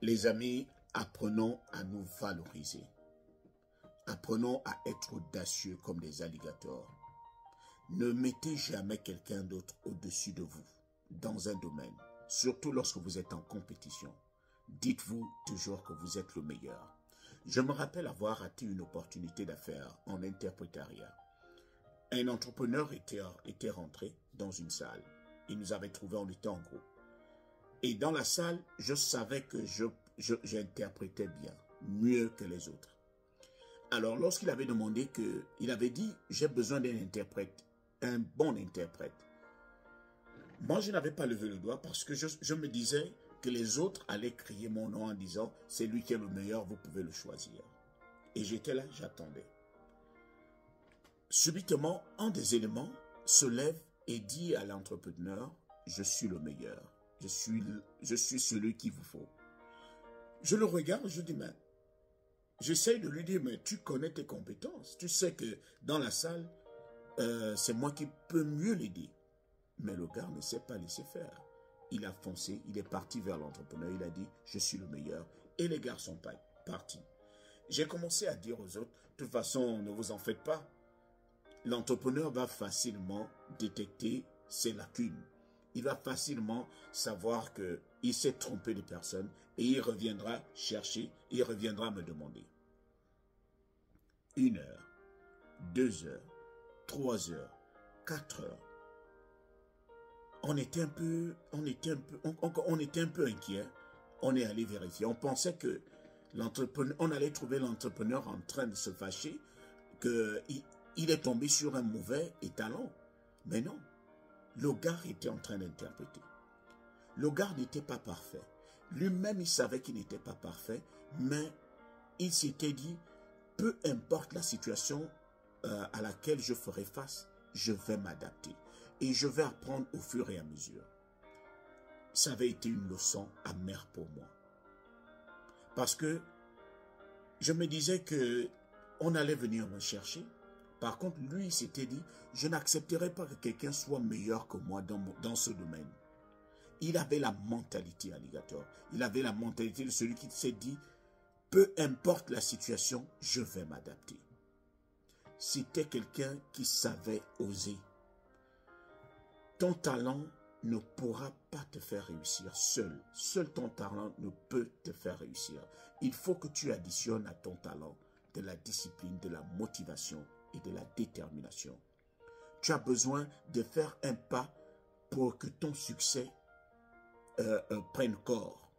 Les amis, apprenons à nous valoriser. Apprenons à être audacieux comme des alligators. Ne mettez jamais quelqu'un d'autre au-dessus de vous dans un domaine, surtout lorsque vous êtes en compétition. Dites-vous toujours que vous êtes le meilleur. Je me rappelle avoir raté une opportunité d'affaires en interprétariat. Un entrepreneur était rentré dans une salle. Il nous avait trouvés, on était en groupe. Et dans la salle, je savais que j'interprétais bien, mieux que les autres. Alors, lorsqu'il avait demandé il avait dit, j'ai besoin d'un interprète, un bon interprète. Moi, je n'avais pas levé le doigt parce que je me disais que les autres allaient crier mon nom en disant, c'est lui qui est le meilleur, vous pouvez le choisir. Et j'étais là, j'attendais. Subitement, un des éléments se lève et dit à l'entrepreneur, je suis le meilleur, je suis celui qu'il vous faut. Je le regarde, je dis, mais j'essaie de lui dire, mais tu connais tes compétences, tu sais que dans la salle, c'est moi qui peux mieux l'aider. Mais le gars ne s'est pas laissé faire. Il a foncé, il est parti vers l'entrepreneur, il a dit, je suis le meilleur. Et les gars sont partis. J'ai commencé à dire aux autres, de toute façon, ne vous en faites pas. L'entrepreneur va facilement détecter ses lacunes. Il va facilement savoir qu'il s'est trompé de personne et il reviendra chercher, il reviendra me demander. 1 heure, 2 heures, 3 heures, 4 heures. On était un peu inquiet. On est allé vérifier. On pensait que on allait trouver l'entrepreneur en train de se fâcher, qu'il est tombé sur un mauvais étalon. Mais non, le gars était en train d'interpréter. Le gars n'était pas parfait. Lui-même, il savait qu'il n'était pas parfait, mais il s'était dit, peu importe la situation à laquelle je ferai face, je vais m'adapter. Et je vais apprendre au fur et à mesure. Ça avait été une leçon amère pour moi. Parce que je me disais que on allait venir me chercher. Par contre, lui, il s'était dit, je n'accepterai pas que quelqu'un soit meilleur que moi dans ce domaine. Il avait la mentalité alligator. Il avait la mentalité de celui qui s'est dit, peu importe la situation, je vais m'adapter. C'était quelqu'un qui savait oser. Ton talent ne pourra pas te faire réussir seul. Seul ton talent ne peut te faire réussir. Il faut que tu additionnes à ton talent de la discipline, de la motivation et de la détermination. Tu as besoin de faire un pas pour que ton succès prenne corps.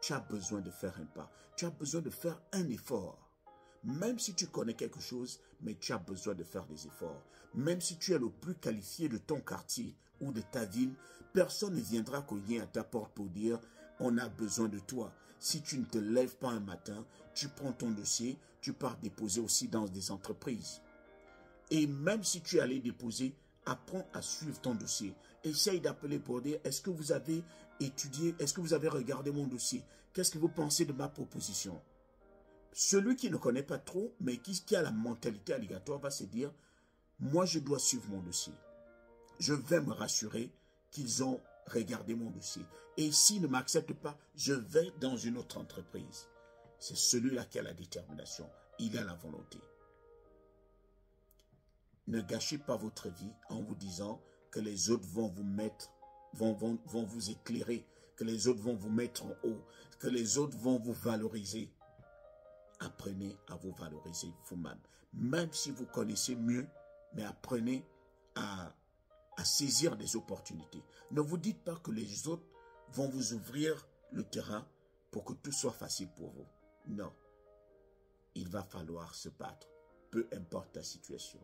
Tu as besoin de faire un pas. Tu as besoin de faire un effort. Même si tu connais quelque chose, mais tu as besoin de faire des efforts. Même si tu es le plus qualifié de ton quartier ou de ta ville, personne ne viendra cogner à ta porte pour dire « on a besoin de toi ». Si tu ne te lèves pas un matin, tu prends ton dossier, tu pars déposer aussi dans des entreprises. Et même si tu es allé déposer, apprends à suivre ton dossier. Essaye d'appeler pour dire « est-ce que vous avez étudié, est-ce que vous avez regardé mon dossier? Qu'est-ce que vous pensez de ma proposition ?» Celui qui ne connaît pas trop, mais qui a la mentalité alligator va se dire, moi je dois suivre mon dossier. Je vais me rassurer qu'ils ont regardé mon dossier. Et s'ils ne m'acceptent pas, je vais dans une autre entreprise. C'est celui-là qui a la détermination. Il a la volonté. Ne gâchez pas votre vie en vous disant que les autres vont vous mettre, vont vous éclairer, que les autres vont vous mettre en haut, que les autres vont vous valoriser. Apprenez à vous valoriser vous-même. Même si vous connaissez mieux, mais apprenez à saisir des opportunités. Ne vous dites pas que les autres vont vous ouvrir le terrain pour que tout soit facile pour vous. Non. Il va falloir se battre, peu importe la situation.